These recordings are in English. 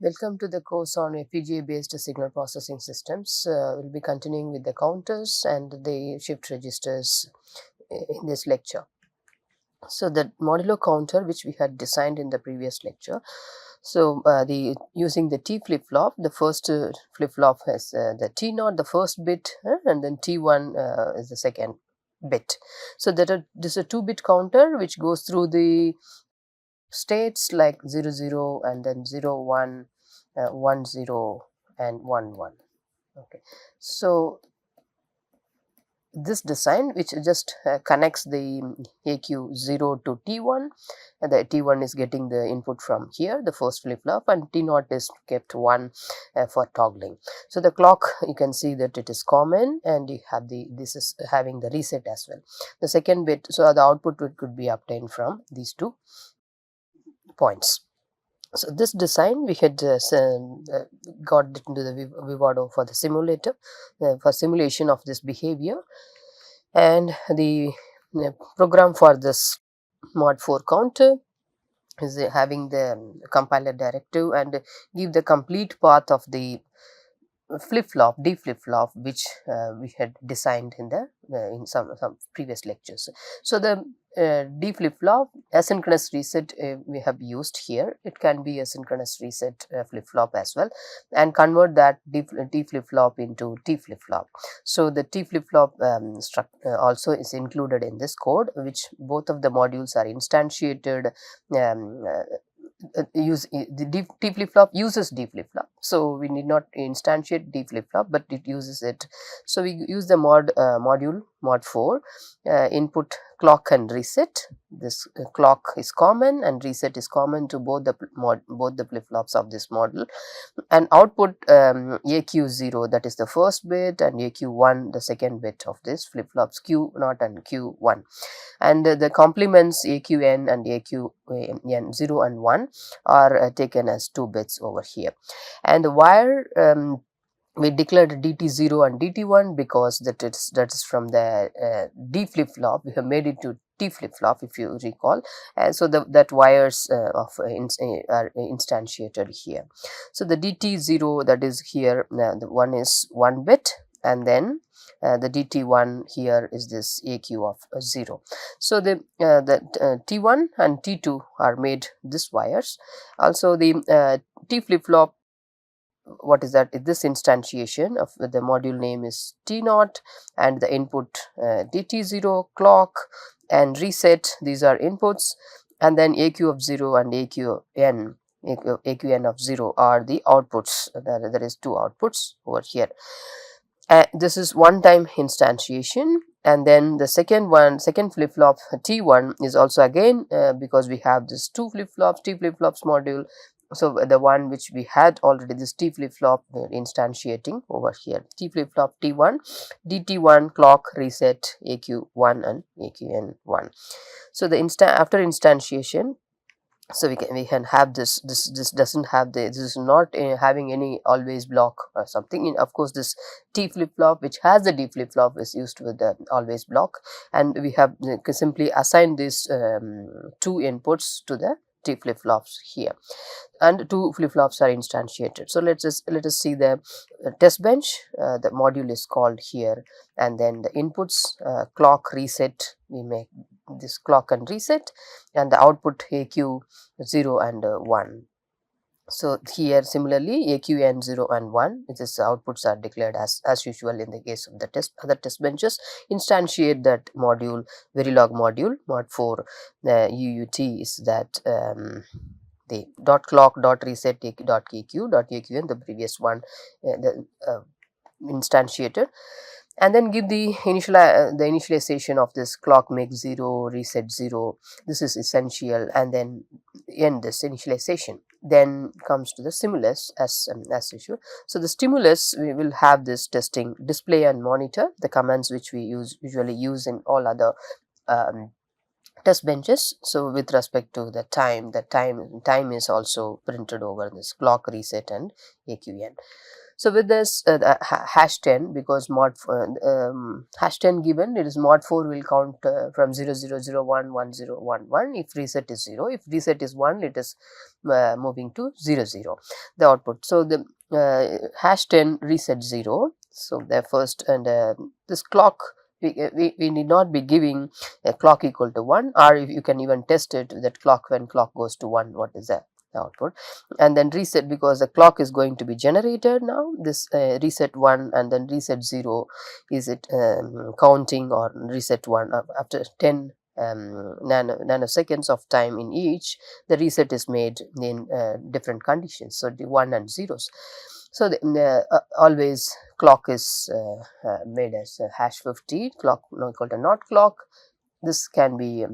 Welcome to the course on FPGA based signal processing systems. We'll be continuing with the counters and the shift registers in this lecture. So the modulo counter which we had designed in the previous lecture. So the using the T flip flop, the first flip flop has the T0, the first bit, and then T1 is the second bit. So this is a 2-bit counter which goes through the states like 0 0 and then 0 1, 1 0 and 1 1. Okay, so this design which just connects the AQ0 to T1, and the T1 is getting the input from here, the first flip flop, and T0 is kept 1 for toggling. So the clock, you can see that it is common, and you have this is having the reset as well. The second bit, so the output could be obtained from these two points. So this design we had got into the Vivado for the simulator for simulation of this behavior, and the program for this mod 4 counter is having the compiler directive and give the complete path of the flip flop, D flip flop, which we had designed in the in some previous lectures. So the D flip flop asynchronous reset we have used here. It can be asynchronous reset flip flop as well, and convert that D flip flop into T flip flop. So the T flip flop also is included in this code, which both of the modules are instantiated. The D flip flop uses D flip flop, so we need not instantiate D flip flop, but it uses it. So we use the module mod 4 input clock and reset. This clock is common and reset is common to both the flip flops of this model, and output AQ0, that is the first bit, and AQ1 the second bit of this flip flops Q0 and Q1, and the complements AQN and AQN 0 and 1 are taken as 2 bits over here. And the wire we declared DT0 and DT1 because that is from the D flip flop. We have made it to T flip flop, if you recall, and so that wires are instantiated here. So the DT0, that is here, the one is 1 bit, and then the DT1 here is this AQ of 0. So the T1 and T2 are made this wires. Also the T flip flop, what is that? This instantiation of the module name is T0, and the input DT0, clock and reset, these are inputs, and then AQ of 0 and AQN of 0 are the outputs. There is 2 outputs over here. This is one time instantiation, and then the second flip flop T1 is also again because we have this T flip flops module. So the one which we had already, this T flip flop instantiating over here, T flip flop T1, DT1, clock, reset, AQ1 and AQN1. So the after instantiation, so we can have this doesn't have this is not having any always block or something. And of course this T flip flop which has the D flip flop is used with the always block, and we have simply assigned these 2 inputs to the T flip flops here, and 2 flip flops are instantiated. So let us see the test bench. The module is called here, and then the inputs clock, reset, we make this clock and reset, and the output AQ 0 and 1. So here similarly AQN 0 and 1, its outputs are declared as usual in the case of the other test benches. Instantiate that module, Verilog module mod 4 UUT is that the dot clock dot reset dot AQN, the previous one instantiated, and then give the initialization of this clock make 0, reset 0. This is essential, and then end this initialization. Then comes to the stimulus as usual. So the stimulus, we will have this testing display and monitor, the commands which we usually use in all other test benches. So with respect to the time is also printed over this clock reset and AQN. So with this hash 10, because hash 10 given, it is mod 4 will count from 00011011 if reset is 0. If reset is 1, it is moving to 00, the output. So the hash 10 reset 0. So the first, and this clock, we need not be giving a clock equal to 1, or if you can even test it that clock, when clock goes to 1, what is the output. And then reset, because the clock is going to be generated now, this reset 1 and then reset 0, is it counting, or reset 1 after 10 nanoseconds of time in each, the reset is made in different conditions, so the 1 and zeros. So always clock is made as hash 50, clock not equal to not clock. This can be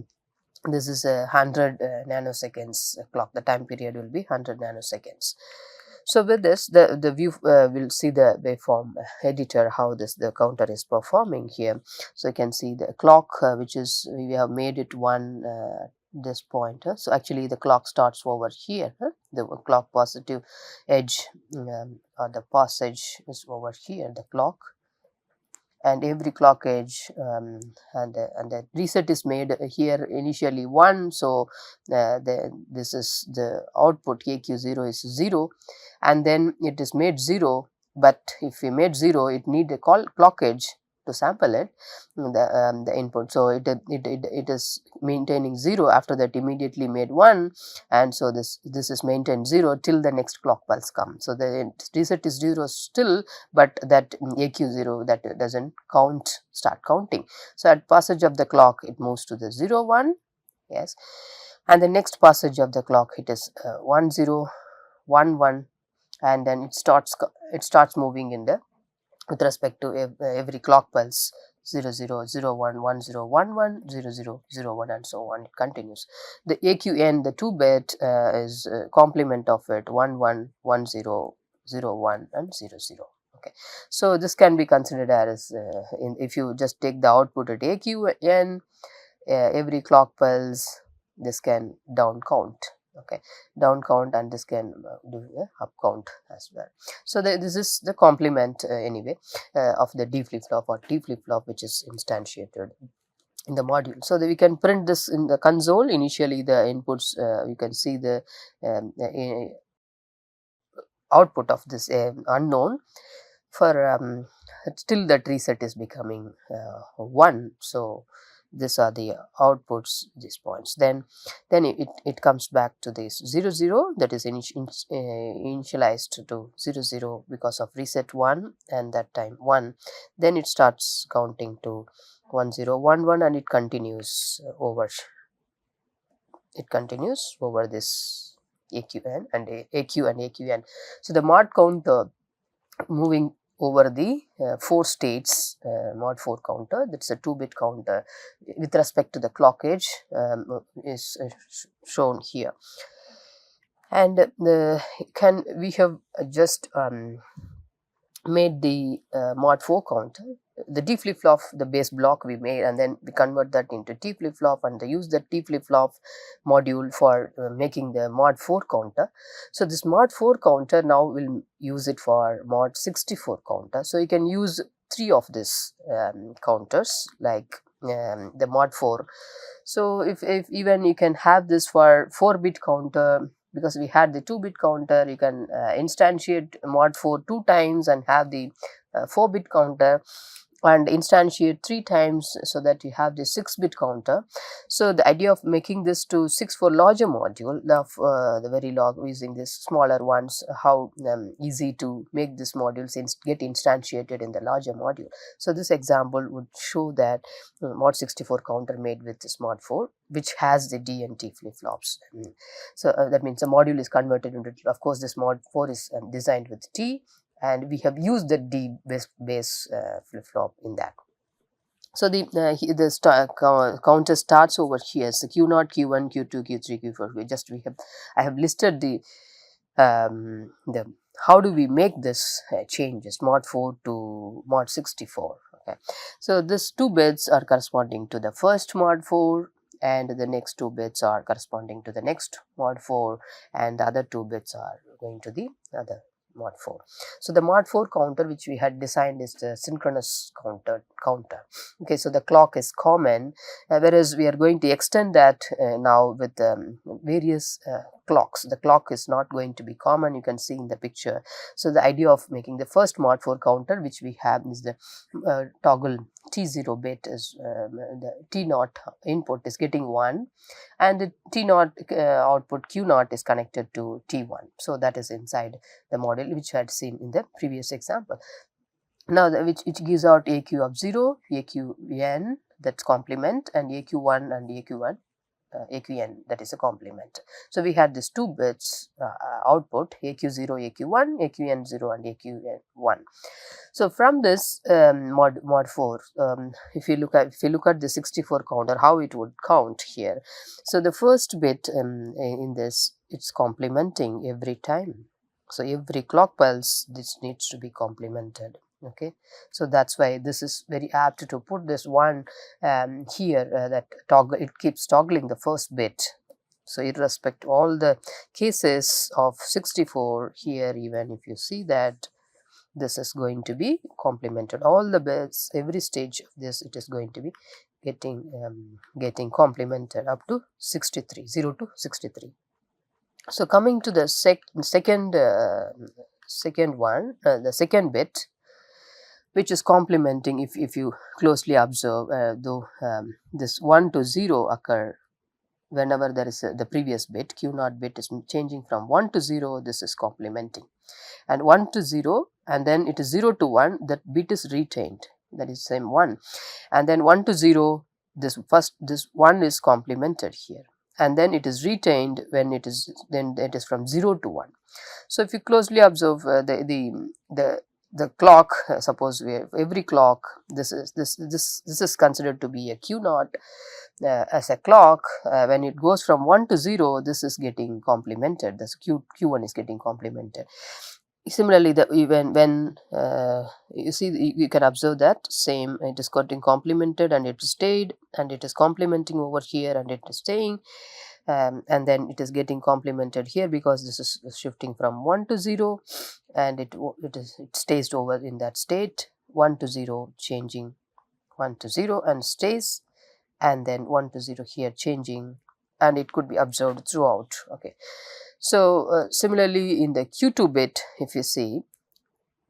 this is a 100 nanoseconds clock. The time period will be 100 nanoseconds. So with this, the view will see the waveform editor, how the counter is performing here. So you can see the clock, which is, we have made it one this pointer. So actually the clock starts over here. The clock positive edge or the passage is over here, the clock, and every clock edge, and the reset is made here initially 1. So this is the output, AQ0 is 0, and then it is made 0. But if we made 0, it need a clock edge to sample it, the input. So it is maintaining 0, after that immediately made 1, and so this is maintained 0 till the next clock pulse comes. So the reset is 0 still, but that AQ0, that doesn't start counting. So at passage of the clock, it moves to the 0 1, yes, and the next passage of the clock, it is 1 0 1 1, and then it starts moving in the, with respect to every clock pulse, 0 0 0 1 1 0 1 1 0 0 0 1, and so on. It continues. The AQN, the 2-bit, is complement of it, 1 1 1 0 0 1 and 0 0. Okay, so this can be considered as if you just take the output at AQN, every clock pulse, this can down count. Okay, down count, and this can do a up count as well. So this is the complement anyway of the D flip-flop or T flip-flop, which is instantiated in the module. So that we can print this in the console. Initially the inputs, you can see the output of this unknown for still that reset is becoming 1. So these are the outputs, these points. Then it comes back to this 0 0, that is initialized to 0 0 because of reset 1 and that time 1. Then it starts counting to 1 0 1 1, and it continues over this AQN and AQ and AQN. So the mod counter moving over the 4 states, mod 4 counter, that's a 2-bit counter with respect to the clock edge, is shown here. And we have just made the mod 4 counter, the D flip-flop, the base block we made, and then we convert that into T flip-flop, and use the T flip-flop module for making the mod 4 counter. So this mod 4 counter now will use it for mod 64 counter. So you can use 3 of these counters, like the mod 4. So if even you can have this for 4-bit counter, because we had the 2-bit counter, you can instantiate mod 4 2 times and have the 4-bit counter, and instantiate 3 times, so that you have the 6-bit counter. So the idea of making this to 6 for larger module, the very log, using this smaller ones, how easy to make this module get instantiated in the larger module. So this example would show that mod 64 counter made with this mod 4, which has the D and T flip-flops. So that means the module is converted into, of course this mod 4 is designed with T, and we have used the D base flip-flop in that. So the counter starts over here. So Q0, Q1, Q2, Q3, Q4. I have listed the how do we make this changes, mod 4 to mod 64. Okay. So these 2 bits are corresponding to the first mod 4, and the next 2 bits are corresponding to the next mod 4, and the other 2 bits are going to the other mod 4. So the mod 4 counter which we had designed is the synchronous counter. Okay, so the clock is common, whereas we are going to extend that now with various clocks. The clock is not going to be common, you can see in the picture. So the idea of making the first mod 4 counter which we have is the toggle T0 bit is the T0 input is getting 1, and the T0 output Q0 is connected to T1. So that is inside the model which I had seen in the previous example. Now which gives out AQ of 0, AQN, that's complement, and AQ1 and AQN, that is a complement. So we had these 2 bits output, AQ0, AQ1, AQN0 and AQN1. So from this mod 4, if you look at the 64 counter, how it would count here. So the first bit in this, it's complementing every time. So every clock pulse, this needs to be complemented. Okay, so that's why this is very apt to put this one here, that toggle, it keeps toggling the first bit. So irrespective all the cases of 64 here, even if you see that this is going to be complemented, all the bits, every stage of this, it is going to be getting complemented up to 63, 0 to 63. So coming to the second one, the second bit, which is complementing, if you closely observe, though this 1 to 0 occur whenever there is the previous bit, Q0 bit is changing from 1 to 0, this is complementing, and 1 to 0, and then it is 0 to 1, that bit is retained, that is same 1, and then 1 to 0, this 1 is complemented here, and then it is retained when it is from 0 to 1. So if you closely observe the clock, suppose we have every clock, this is considered to be a Q0 as a clock. When it goes from 1 to 0, this is getting complemented, this Q1 is getting complemented. Similarly, when you see, you can observe that same, it is getting complemented and it stayed, and it is complementing over here and it is staying, and then it is getting complemented here because this is shifting from 1 to 0, and it stays over in that state, 1 to 0 changing, 1 to 0 and stays, and then 1 to 0 here changing, and it could be observed throughout. Okay, so similarly in the Q2 bit, if you see,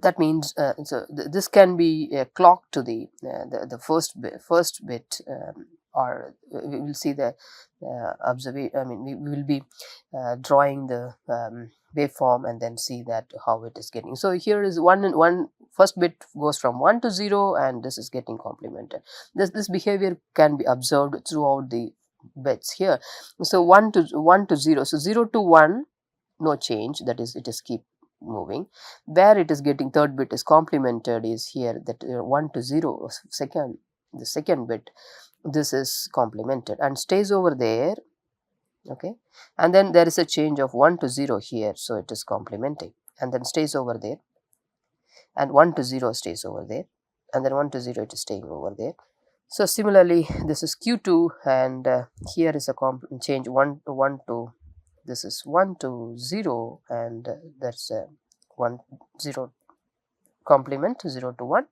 that means this can be a clock to the first bit, or we will see the observation. I mean, we will be drawing the waveform and then see that how it is getting. So here is one first bit goes from 1 to 0, and this is getting complemented. This behavior can be observed throughout the bits here. So 1 to 0, so 0 to 1, no change, that is, it is keep moving. Where it is getting third bit is complemented is here, that 1 to 0, the second bit, this is complemented and stays over there. Okay, and then there is a change of 1 to 0 here, so it is complementing, and then stays over there, and 1 to 0 stays over there, and then 1 to 0 it is staying over there. So similarly, this is Q2, and here is a change 1 to this is 1 to 0, and that's 1 0 complement, 0 to 1,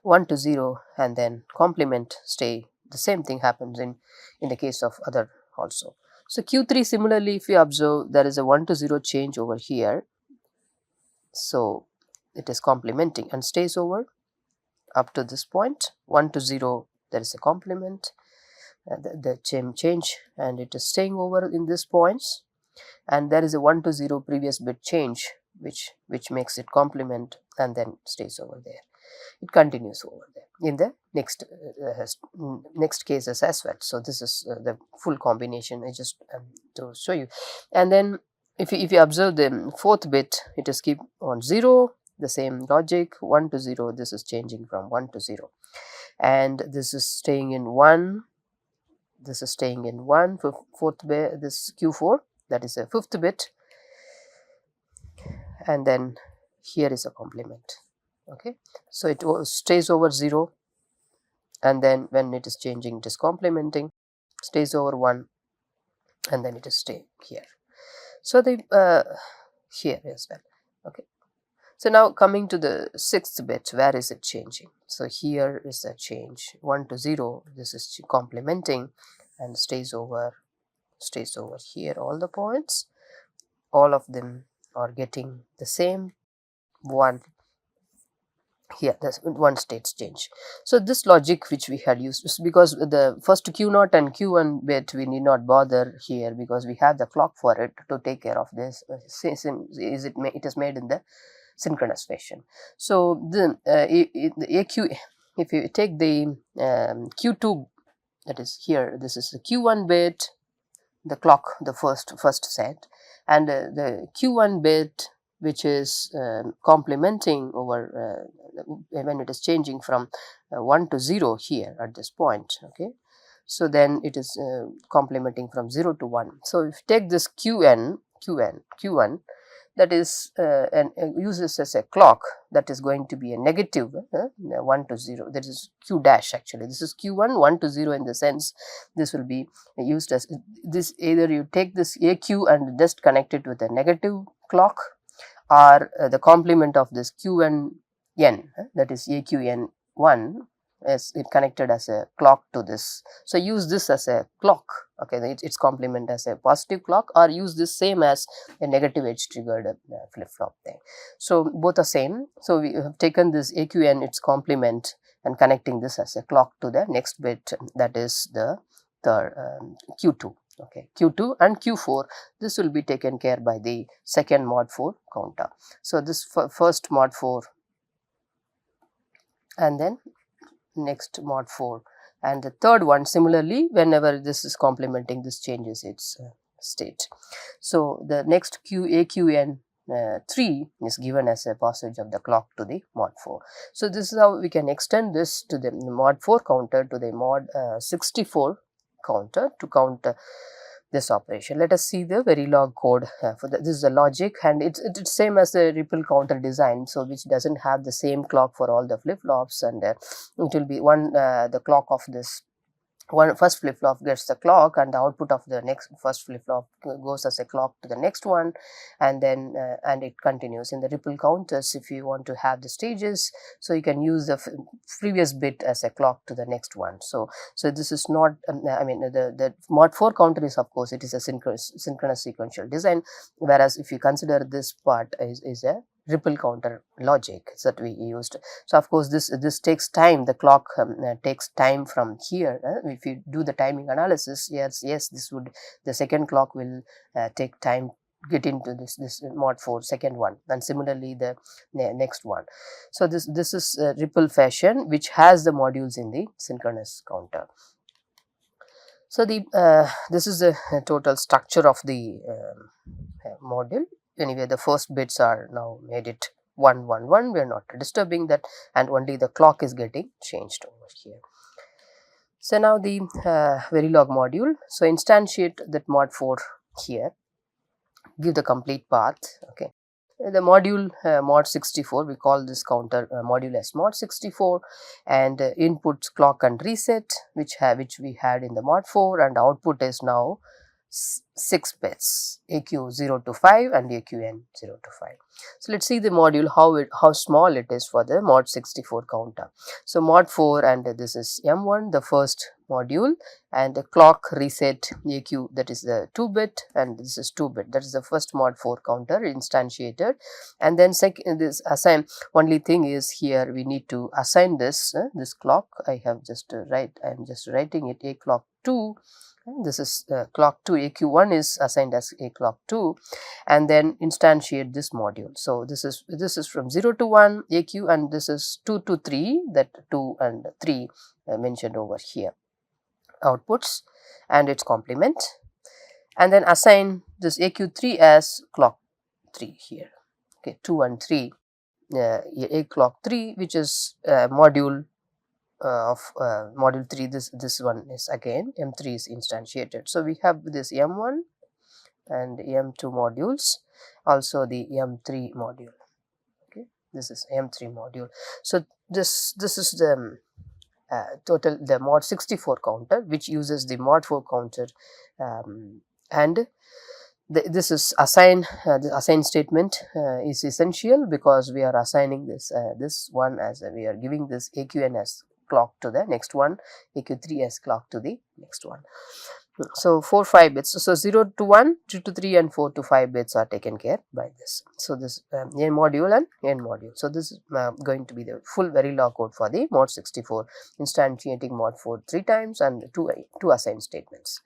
1 to 0, and then complement, stay. The same thing happens in the case of other also. So Q3, similarly, if you observe, there is a 1 to 0 change over here, so it is complementing and stays over up to this point. 1 to 0, there is a complement, the change, and it is staying over in these points, and there is a 1 to 0 previous bit change which makes it complement and then stays over there. It continues over there in the next cases as well. So this is the full combination I just to show you. And then if you observe the fourth bit, it is keep on 0, the same logic, 1 to 0, this is changing from 1 to 0, and this is staying in 1, this is staying in 1, fourth bit, this Q4, that is a fifth bit, and then here is a complement. Okay, so it stays over 0, and then when it is changing, it is complementing. stays over 1, and then it is stay here. So the here as well. Okay. So now coming to the 6th bit, where is it changing? So here is a change, 1 to 0. This is complementing and stays over here. All the points, all of them are getting the same 1. Here there's one states change. So this logic which we had used is because the first Q0 and Q1 bit we need not bother here, because we have the clock for it to take care of this. It is made in the synchronous fashion. So the AQ, if you take the Q2, that is here, this is the Q1 bit, the clock, the first set, and the Q1 bit which is complementing over when it is changing from 1 to 0 here at this point. Okay, so then it is complementing from 0 to 1. So if you take this Q1, that is and uses as a clock, that is going to be a negative 1 to 0. That is Q dash, actually this is Q1 1 to 0, in the sense this will be used as this. Either you take this AQ and just connect it with a negative clock, or the complement of this Qn n, that is AQn1, is it connected as a clock to this. So use this as a clock. Okay, its complement as a positive clock, or use this same as a negative edge triggered flip flop thing. So both are same. So we have taken this AQn, its complement, and connecting this as a clock to the next bit, that is the Q2. Okay, Q2 and Q4, this will be taken care by the second mod 4 counter. So this first mod 4, and then next mod 4, and the third one similarly, whenever this is complementing, this changes its state. So the next AQN 3 is given as a passage of the clock to the mod 4. So this is how we can extend this to the mod 4 counter to the mod 64 counter to count this operation. Let us see the Verilog code for this is the logic, and it's same as the ripple counter design, so which doesn't have the same clock for all the flip flops, and it will be the clock of this first flip flop gets the clock, and the output of the next first flip flop goes as a clock to the next one, and then and it continues in the ripple counters. If you want to have the stages, so you can use the previous bit as a clock to the next one. So this is not I mean the mod 4 counter is, of course, it is a synchronous sequential design, whereas if you consider this part is a ripple counter logic that we used. So of course this takes time, the clock takes time from here. If you do the timing analysis, yes this would, the second clock will take time get into this mod 4 second one, and similarly the next one. So this is ripple fashion, which has the modules in the synchronous counter. So the this is the total structure of the module. Anyway, the first bits are now made it 1 1 1. We are not disturbing that, and only the clock is getting changed over here. So now the Verilog module. So instantiate that mod 4 here, give the complete path. Okay, the module mod 64, we call this counter module as mod 64, and inputs clock and reset, which we had in the mod 4, and output is now 6 bits, AQ 0 to 5 and AQN 0 to 5. So let's see the module, how small it is for the mod 64 counter. So mod 4, and this is M1, the first module, and the clock reset AQ, that is the 2-bit, and this is 2-bit, that is the first mod 4 counter instantiated. And then second, this assign, only thing is here we need to assign this this clock. I am just writing it a clock 2. This is clock 2, AQ1 is assigned as a clock 2, and then instantiate this module. So this is from 0 to 1 AQ, and this is 2 to 3, that 2 and 3 mentioned over here, outputs and its complement, and then assign this AQ3 as clock 3 here. Okay, 2 and 3, a clock 3, which is module of module 3. This one is again M3 is instantiated. So we have this M1 and M2 modules, also the M3 module. Okay, this is M3 module. So this is the total the mod 64 counter, which uses the mod 4 counter, and this is the assign statement is essential because we are assigning this one as we are giving this AQN as clock to the next one, AQ3 as clock to the next one. So 4 5 bits, so 0 to 1, 2 to 3 and 4 to 5 bits are taken care by this. So this N module and N module. So this is going to be the full Verilog code for the mod 64, instantiating mod 4 3 times and two assign statements.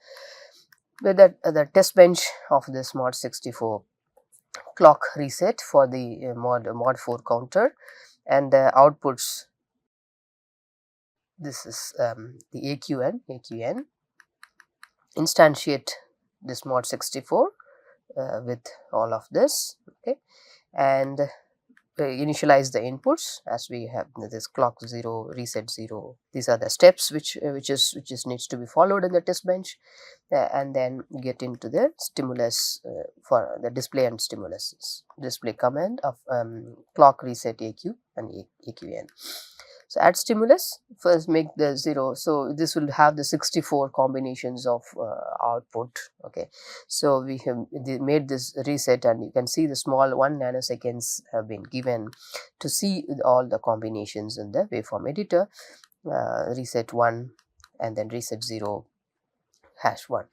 With that, the test bench of this mod 64 clock reset for the mod 4 counter, and the outputs, this is the AQN instantiate this mod 64 with all of this, okay, and initialize the inputs as we have this clock 0, reset 0. These are the steps which needs to be followed in the test bench, and then get into the stimulus for the display and stimulus display command of clock reset AQ and AQN. So add stimulus, first make the 0. So this will have the 64 combinations of output. Okay, so we have made this reset, and you can see the small 1 nanoseconds have been given to see all the combinations in the waveform editor. Reset 1 and then reset 0 #1.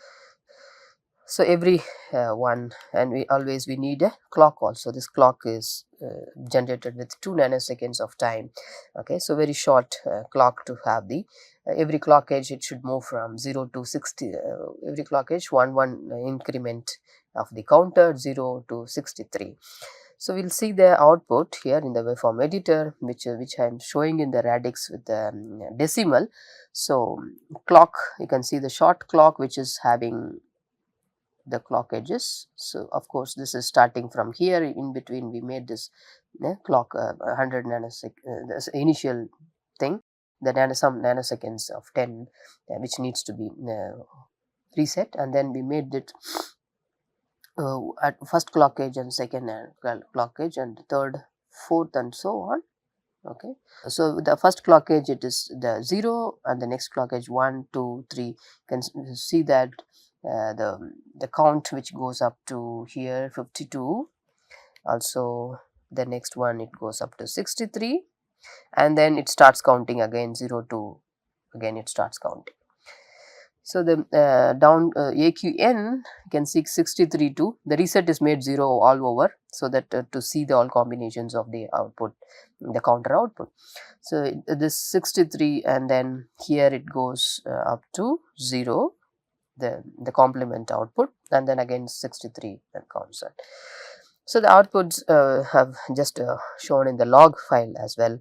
So every one, and we need a clock also. This clock is generated with 2 nanoseconds of time. Okay, so very short clock to have the every clock edge. It should move from 0 to 60. Every clock edge, one increment of the counter, 0 to 63. So we'll see the output here in the waveform editor, which I am showing in the radix with the decimal. So clock, you can see the short clock which is having the clock edges. So of course this is starting from here. In between we made this clock 100 nanosecond, this initial thing, the some nanoseconds of 10 which needs to be reset, and then we made it at first clock edge and second clock edge and third, fourth and so on. Okay, so the first clock edge, it is the 0, and the next clock edge 1 2 3. You can see that the count which goes up to here 52. Also the next one, it goes up to 63, and then it starts counting again 0 to, again it starts counting. So the down AQN, you can see 63 to the reset is made 0 all over, so that to see the all combinations of the output, the counter output. So this 63, and then here it goes up to 0, the complement output, and then again 63 and constant. So the outputs have just shown in the log file as well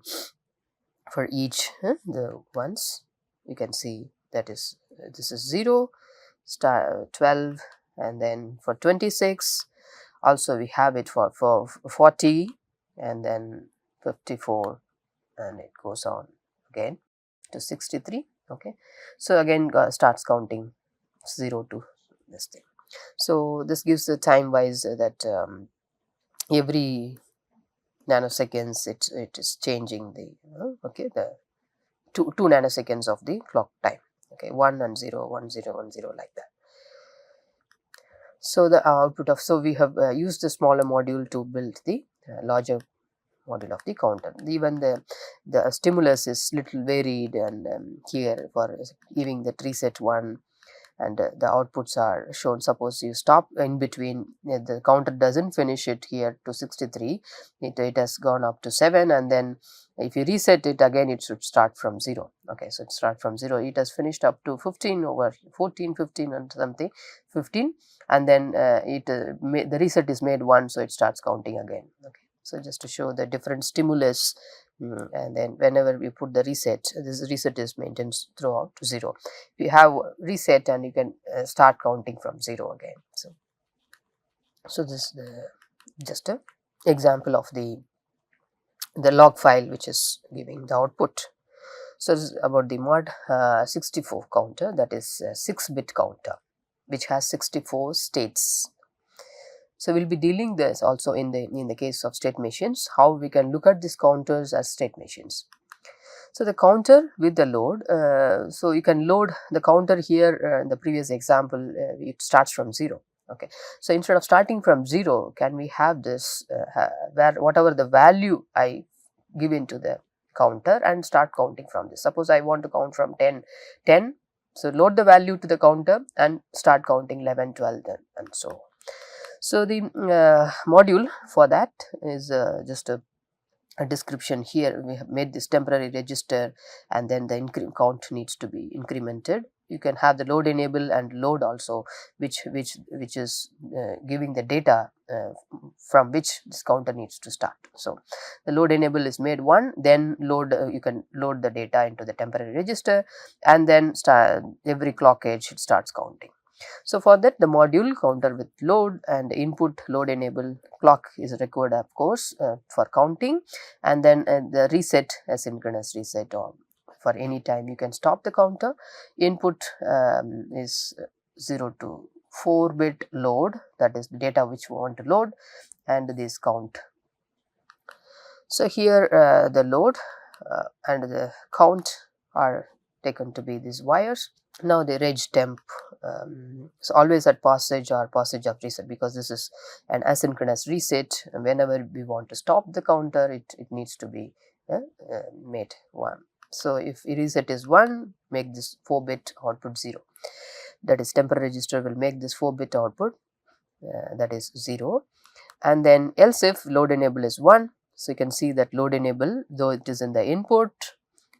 for each the ones. You can see that is this is 0, 12, and then for 26 also we have it for 40, and then 54, and it goes on again to 63. Okay, so again starts counting 0 to this thing. So this gives the time wise that every nanoseconds it is changing the okay, the 2 nanoseconds of the clock time. Okay, 1 and 0, 1 0 1 0, like that. So the output of, so we have used the smaller module to build the larger module of the counter. Even the stimulus is little varied, and here for giving the reset 1, and the outputs are shown. Suppose you stop in between, the counter doesn't finish it here to 63, it has gone up to 7, and then if you reset it again, it should start from 0. Okay, so it start from 0, it has finished up to 15 over 14, 15 and something, 15, and then the reset is made 1, so it starts counting again. Okay, so just to show the different stimulus. And then whenever we put the reset, this reset is maintained throughout 0. You have reset, and you can start counting from 0 again. So this is just a example of the log file which is giving the output. So this is about the mod 64 counter, that is a 6-bit counter which has 64 states. So we'll be dealing this also in the case of state machines, how we can look at these counters as state machines. So the counter with the load, so you can load the counter here. In the previous example, it starts from 0. Okay, so instead of starting from 0, can we have this where whatever the value I give into the counter and start counting from this. Suppose I want to count from 10. So load the value to the counter and start counting 11, 12, then and so on. So the module for that is just a description here. We have made this temporary register, and then the count needs to be incremented. You can have the load enable and load also, which is giving the data from which this counter needs to start. So the load enable is made 1, then load you can load the data into the temporary register, and then start every clock edge it starts counting. So for that, the module counter with load and input load enable clock is required, of course, for counting, and then the reset, asynchronous reset, or for any time you can stop the counter. Input is 0 to 4-bit load, that is the data which we want to load, and this count. So here the load and the count are taken to be these wires. Now the reg temp, so always at passage or passage of reset, because this is an asynchronous reset. Whenever we want to stop the counter, it needs to be made 1. So if reset is 1, make this 4-bit output 0. That is temporary register will make this 4-bit output, that is 0. And then else if load enable is 1, so you can see that load enable, though it is in the input,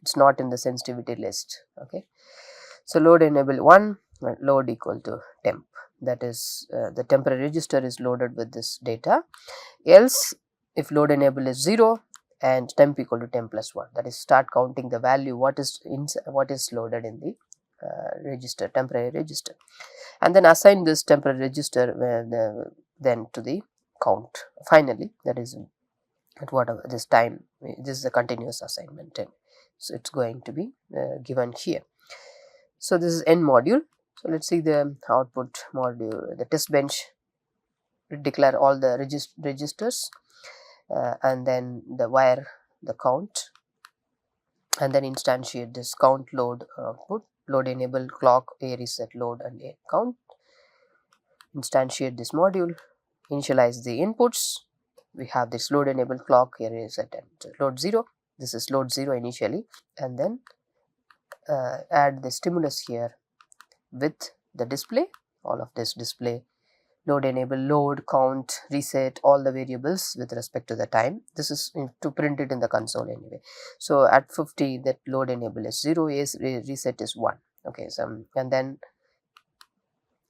it's not in the sensitivity list. Okay. So load enable 1, load equal to temp, that is the temporary register is loaded with this data. Else if load enable is 0 and temp equal to temp plus 1, that is start counting the value what is loaded in the register, temporary register, and then assign this temporary register then to the count finally, that is at whatever this time. This is a continuous assignment, and so it's going to be given here. So this is end module. So let's see the output module. The test bench declare all the registers, and then the wire, the count, and then instantiate this count load output, load enable clock, a reset load, and a count. Instantiate this module, initialize the inputs. We have this load enable clock, a reset, and load 0. This is load 0 initially, and then add the stimulus here with the display, all of this display, load enable, load, count, reset, all the variables with respect to the time. This is to print it in the console anyway. So at 50, that load enable is 0, is reset is 1. Okay, so and then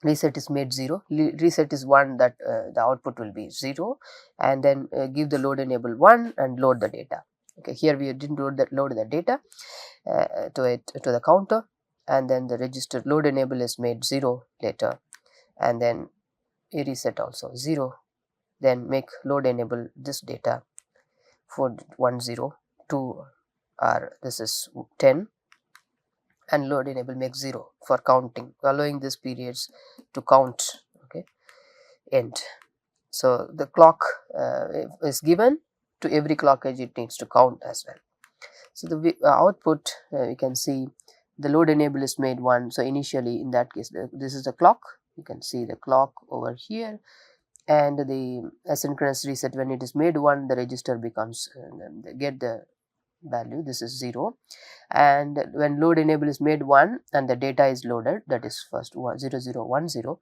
reset is made 0, reset is 1, that the output will be 0, and then give the load enable 1 and load the data. Okay, here we didn't load the data to the counter, and then the register load enable is made 0 later, and then a reset also 0, then make load enable this data for 1 0 2, or this is 10, and load enable make 0 for counting, allowing these periods to count. Okay, end. So the clock is given to every clock edge, it needs to count as well. So the output, you can see the load enable is made 1. So initially in that case, this is the clock, you can see the clock over here, and the asynchronous reset, when it is made 1, the register becomes get the value, this is 0, and when load enable is made 1 and the data is loaded, that is first 0 0 1 0,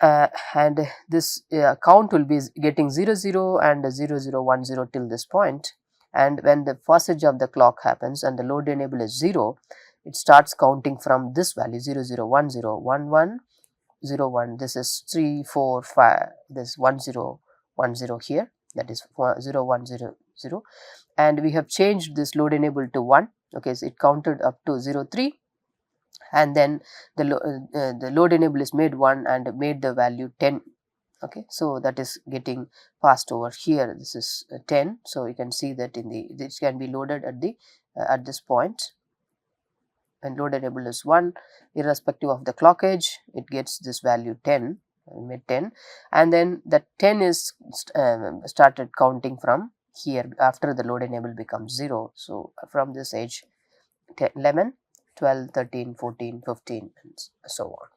and this count will be getting 0 0 and 0 0 1 0 till this point, and when the passage of the clock happens and the load enable is 0, it starts counting from this value 0 0 1 0 1 1 0 1, this is 3 4 5, this 1 0 1 0 here, that is 0 1 0 0, and we have changed this load enable to 1. Okay, so it counted up to 0 3, and then the load enable is made 1 and made the value 10. Okay, so that is getting passed over here, this is 10. So you can see that in the this can be loaded at this point, and load enable is 1, irrespective of the clock edge, it gets this value 10, made 10, and then that 10 is started counting from here after the load enable becomes 0. So from this edge 10, 11, 12, 13, 14, 15 and so on.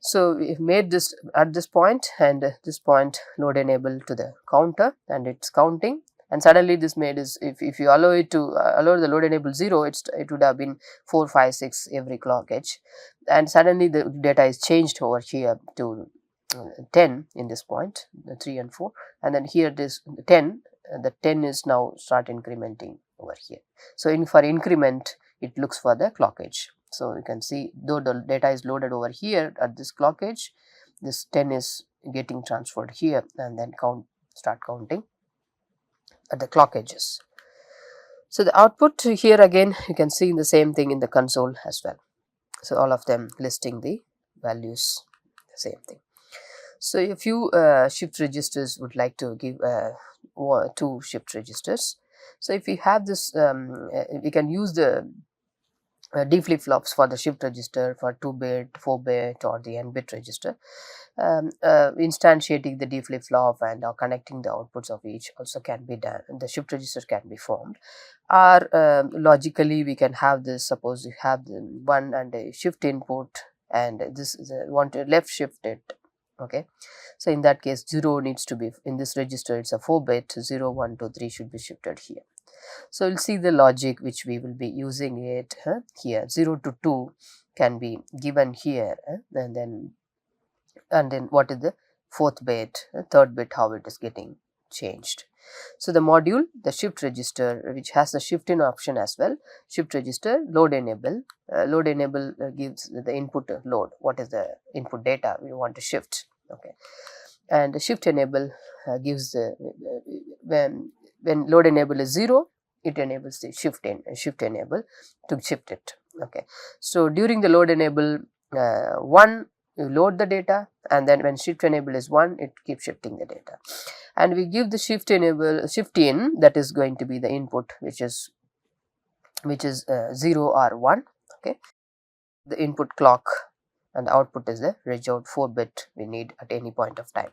So we made this at this point, and this point load enable to the counter, and it's counting, and suddenly this made is, if you allow it to allow the load enable 0, it would have been 4, 5, 6 every clock edge, and suddenly the data is changed over here to 10 in this point, the 3 and 4, and then here this 10, the 10 is now start incrementing over here. So for increment it looks for the clock edge. So you can see, though the data is loaded over here at this clock edge, this 10 is getting transferred here, and then start counting at the clock edges. So the output here again you can see the same thing in the console as well. So all of them listing the values, the same thing. So a few shift registers would like to give 2 shift registers. So if we have this, we can use the D flip-flops for the shift register for 2-bit, 4-bit or the n-bit register. Instantiating the D flip-flop and connecting the outputs of each also can be done. The shift register can be formed. Or logically we can have this, suppose you have the one and a shift input, and this is want to left shift it. Okay, so in that case 0 needs to be in this register, it's a 4-bit, 0, 1, 2, 3 should be shifted here. So we'll see the logic which we will be using it here. 0 to 2 can be given here, and then what is the 4th bit, 3rd bit, how it is getting changed. So the module, the shift register, which has the shift in option as well, shift register, load enable. Load enable gives the input load, what is the input data we want to shift. Okay, and the shift enable gives the when load enable is 0, it enables the shift enable to shift it. Okay, so during the load enable 1, you load the data, and then when shift enable is 1, it keeps shifting the data, and we give the shift enable shift in, that is going to be the input which is 0 or 1. Okay, the input clock, and the output is the reg out 4-bit we need at any point of time.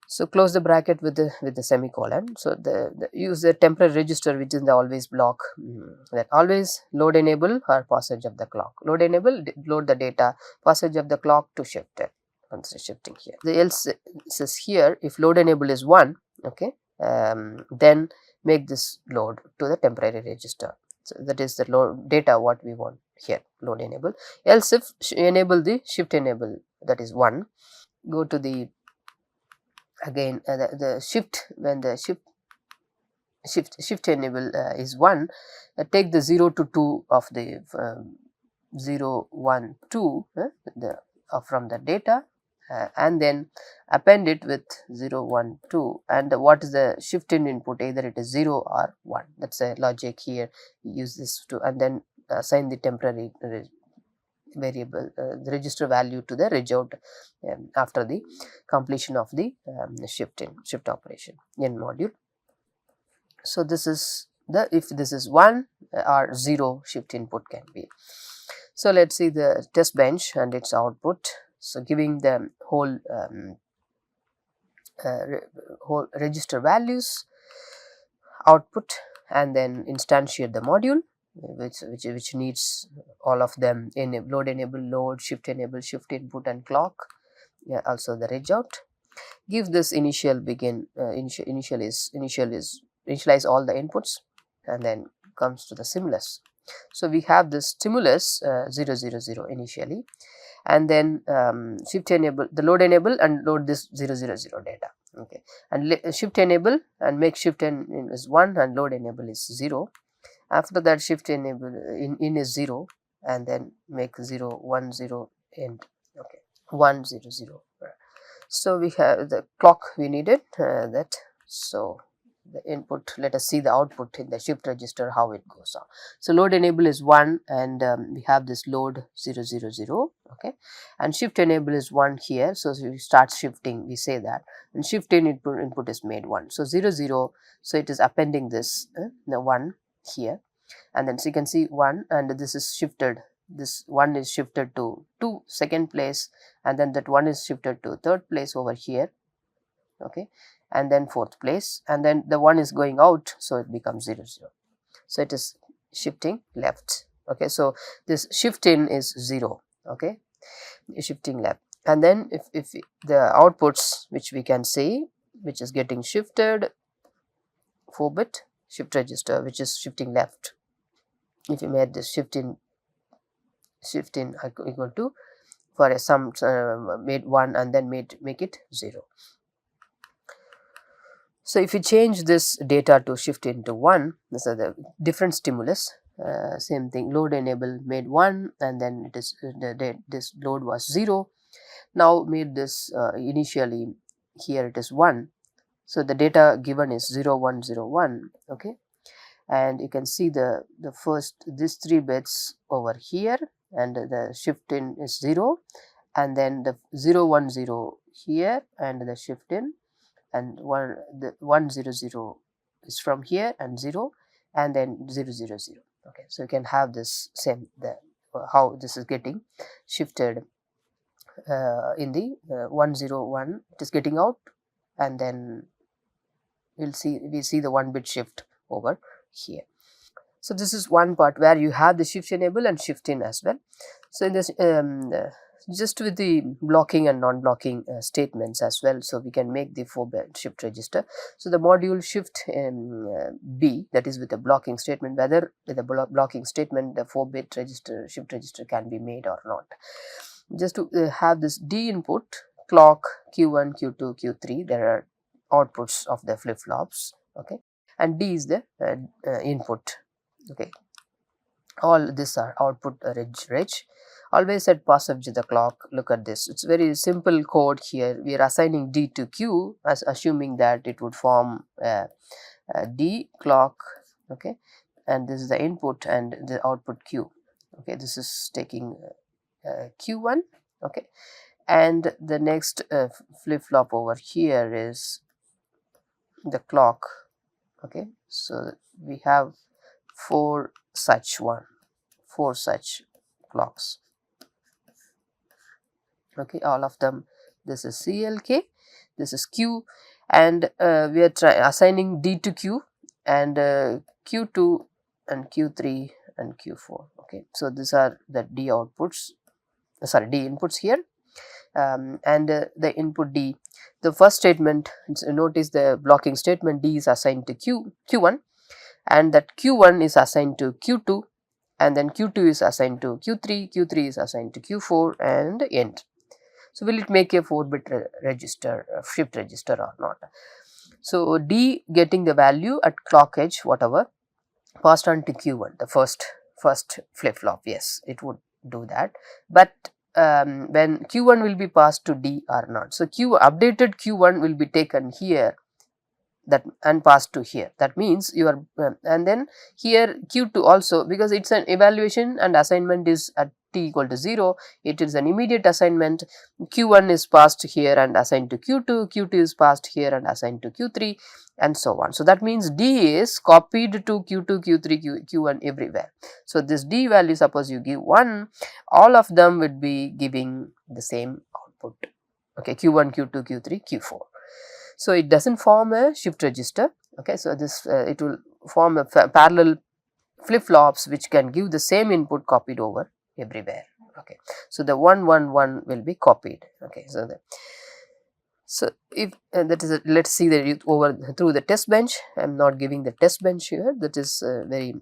So close the bracket with the semicolon. So use the temporary register which is in the always block, that always load enable or passage of the clock. Load enable, load the data, passage of the clock to shift it. Shifting here. The else says here, if load enable is 1, okay, then make this load to the temporary register. So that is the load data what we want here, load enable. Else if enable the shift enable, that is 1, go to the again the shift, when the shift enable is 1, take the 0 to 2 of the 0, 1, 2 from the data, and then append it with 0, 1, 2, and what is the shift in input, either it is 0 or 1. That's a logic here. Use this to, and then assign the temporary variable, the register value to the reg out after the completion of the shift operation in module. So this is the, if this is 1 or 0, shift input can be. So let's see the test bench and its output. So giving the whole register values, output, and then instantiate the module which needs all of them in load enable, load, shift enable, shift input and clock, also the reg out. Give this initial begin, initialize all the inputs, and then comes to the stimulus. So we have this stimulus 0, 0, 0 initially, and then shift enable, the load enable and load this 0, 0, 0 data. Okay, and shift enable and make shift in is 1 and load enable is 0. After that shift enable in is 0, and then make 0, 1, 0 end. Okay, 1, 0, 0. So we have the clock we needed that. So the input, let us see the output in the shift register, how it goes on. So load enable is 1, and we have this load 0, 0, 0. Okay, and shift enable is 1 here. So we start shifting, we say that, and shift in input is made 1. So 0, 0. So it is appending this the 1 here, and then so you can see 1, and this is shifted, this 1 is shifted to 2nd place, and then that 1 is shifted to 3rd place over here. Okay, and then 4th place, and then the 1 is going out, so it becomes 0 0. So it is shifting left. Okay, so this shift in is 0. Okay, shifting left. And then if the outputs which we can see, which is getting shifted, 4-bit shift register which is shifting left. If you made this shift in equal to, for a sum made 1 and then make it 0. So if you change this data to shift into 1, this is the different stimulus. Same thing, load enable made 1 and then it is this load was 0. Now made this initially here it is 1. So the data given is 0 1 0 1. Okay, and you can see the first these 3 bits over here, and the shift in is 0, and then the 0 1 0 here, and the shift in, and the 1 0 0 is from here, and 0, and then 0 0 0. Okay, so you can have this same how this is getting shifted in the 1 0 1, it is getting out, and then we see the 1-bit shift over here. So this is one part where you have the shift enable and shift in as well. So in this just with the blocking and non-blocking statements as well, so we can make the 4-bit shift register. So the module shift B, that is with the blocking statement, whether with the blocking statement the 4-bit shift register can be made or not. Just to have this D input, clock, Q1, Q2, Q3, there are outputs of the flip-flops. Okay, and D is the input. Okay, all these are output reg. Always set pass up to the clock. Look at this, it's very simple code here. We are assigning D to Q as assuming that it would form D clock. Okay, and this is the input and the output Q. Okay, this is taking Q1. Okay, and the next flip-flop over here is the clock. Okay, so we have 4 such clocks. Okay, all of them, this is CLK, this is Q, and we are assigning D to Q, and Q2 and Q3 and Q4. Okay, so these are the D outputs, sorry, D inputs here. And the input D, the first statement, notice the blocking statement, D is assigned to Q1, and that Q1 is assigned to Q2, and then Q2 is assigned to Q3, Q3 is assigned to Q4, and end. So will it make a 4-bit register, shift register or not? So D getting the value at clock edge, whatever, passed on to Q1, the first flip-flop. Yes, it would do that, but when Q1 will be passed to D or not. So updated Q1 will be taken here, that and passed to here. That means you are and then here Q2 also, because it's an evaluation and assignment is at t equal to 0, it is an immediate assignment. Q1 is passed here and assigned to Q2, Q2 is passed here and assigned to Q3, and so on. So that means D is copied to Q2, Q3, Q1 everywhere. So this D value, suppose you give 1, all of them would be giving the same output. Okay, Q1, Q2, Q3, Q4. So it doesn't form a shift register. Okay, so this it will form a parallel flip-flops which can give the same input copied over everywhere. Okay, so the 1 1 1 will be copied. Okay, so if that is let's see that over through the test bench. I am not giving the test bench here, that is very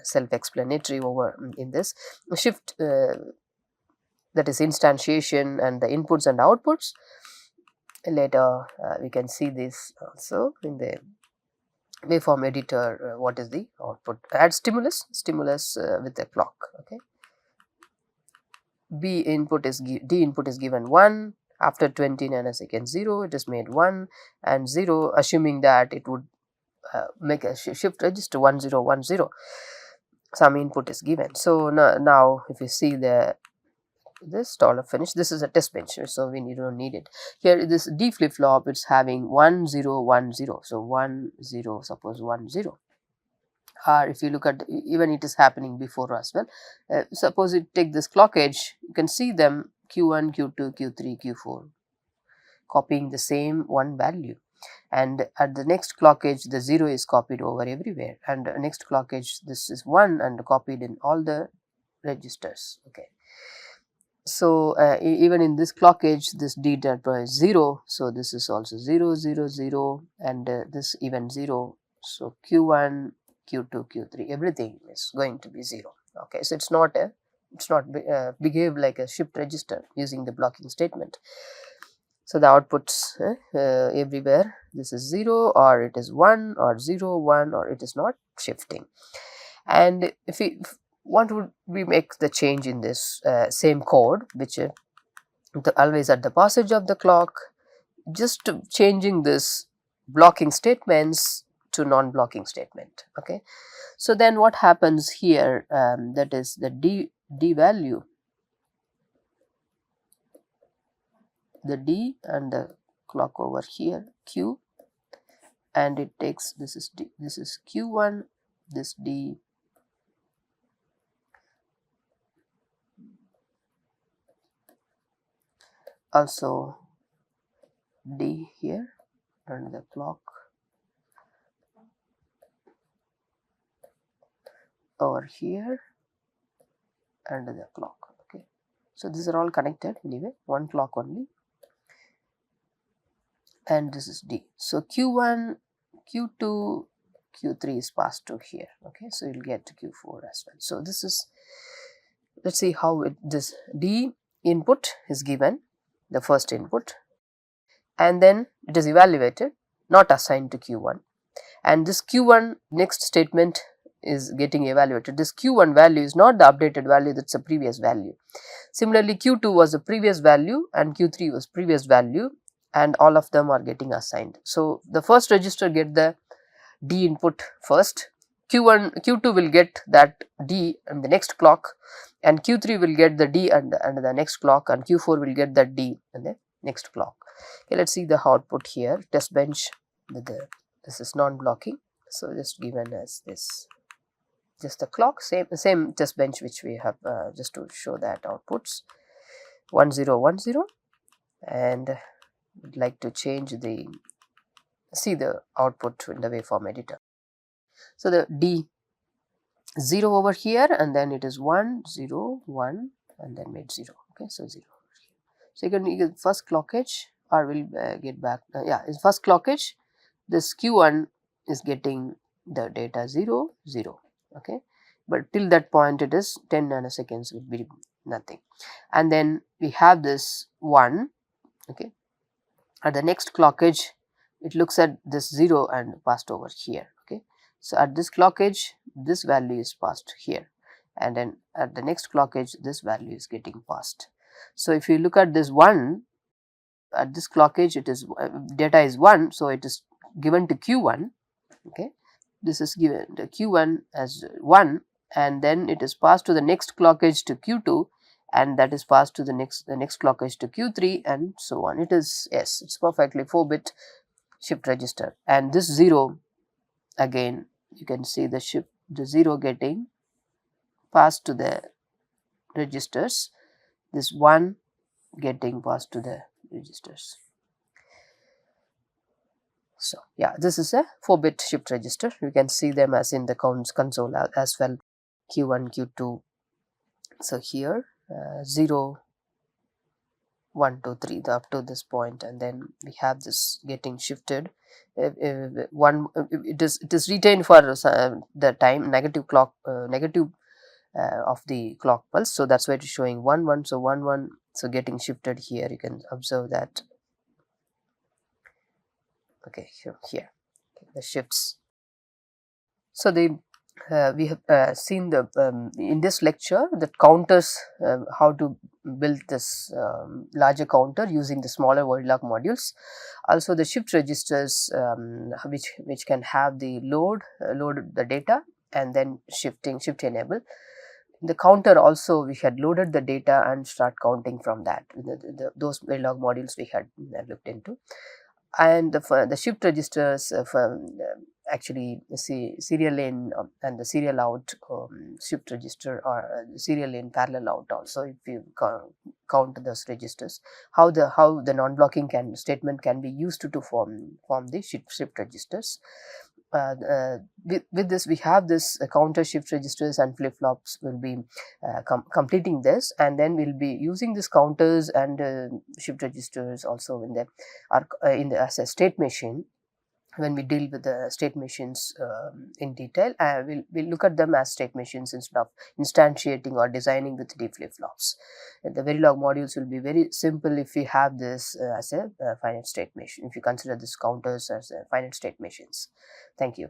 self-explanatory over in this shift, that is instantiation and the inputs and outputs. Later we can see this also in the waveform editor. What is the output? Add stimulus with the clock. Okay, D input is given 1, after 20 nanoseconds 0, it is made 1, and 0, assuming that it would make a shift register 1 0 1 0. Some input is given. So now if you see this dollar finish, this is a test bench, so we don't need it here. This D flip-flop, it's having 1 0 1 0, so 1 0, suppose 1 0, or if you look at, even it is happening before as well. Suppose you take this clock edge, you can see them Q1, Q2, Q3, Q4 copying the same one value. and at the next clock edge the 0 is copied over everywhere, and next clock edge this is 1 and copied in all the registers. Okay. So even in this clock edge this D delta is 0, so this is also 0 0 0 and this even 0. So Q1, Q2, Q3 everything is going to be 0. Okay, so it's not behave like a shift register using the blocking statement. So the outputs everywhere this is 0 or it is 1 or 0 1 or it is not shifting. And if what would we make the change in this same code, which always at the passage of the clock, just changing this blocking statements to non-blocking statement. Okay, so then what happens here, that is the D value, the D and the clock over here Q, and it takes this is D, this is Q1, this D, also D here, and the clock over here and the clock. Okay, so these are all connected anyway, one clock only, and this is D. So Q1, Q2, Q3 is passed to here. Okay, so you'll get to Q4 as well. So this is, let's see how this D input is given, the first input, and then it is evaluated, not assigned to Q1, and this Q1 next statement is getting evaluated. This Q1 value is not the updated value, that's a previous value. Similarly, Q2 was the previous value and Q3 was previous value, and all of them are getting assigned. So the first register get the D input first, Q2 will get that D and the next clock, and Q3 will get the D and the next clock, and Q4 will get that D and the next clock. Okay, let's see the output here. Test bench with this is non-blocking, so just given as this, just the clock, same test bench which we have just to show that outputs 1 0 1 0, and would like to change the output in the waveform editor. So the D 0 over here, and then it is 1 0 1 and then made 0. Okay, so 0 over here. So you can get first clock edge, or will get back in first clock edge this Q1 is getting the data 0 0. Okay, but till that point it is 10 nanoseconds will be nothing, and then we have this 1. Okay, at the next clock edge it looks at this 0 and passed over here. Okay, so at this clock edge this value is passed here, and then at the next clock edge this value is getting passed. So if you look at this 1, at this clock edge it is data is 1, so it is given to Q1. Okay, this is given to Q1 as 1, and then it is passed to the next clock edge to Q2, and that is passed to the next clock edge to Q3, and so on. It is, yes, it's perfectly 4-bit shift register. And this 0, again you can see the 0 getting passed to the registers, this 1 getting passed to the registers. So yeah, this is a 4-bit shift register. You can see them as in the console as well, Q1, Q2. So here 0 1 2 3 up to this point, and then we have this getting shifted. It is retained for the time negative clock of the clock pulse, so that's why it is showing 1 1. So 1 1, so getting shifted here, you can observe that. Okay, here the shifts. So we have seen the in this lecture that counters, how to build this larger counter using the smaller Verilog modules. Also the shift registers, which can have the load the data and then shift enable. The counter also, we had loaded the data and start counting from that, those Verilog modules we had looked into. and the shift registers actually serial in and the serial out shift register, or serial in parallel out also, if you count those registers, how the non-blocking statement can be used to form the shift registers. With this we have this counter shift registers and flip-flops will be completing this, and then we'll be using these counters and shift registers also in the as a state machine. When we deal with the state machines in detail, we'll look at them as state machines instead of instantiating or designing with D flip-flops. The Verilog modules will be very simple if we have this as a finite state machine, if you consider these counters as finite state machines. Thank you.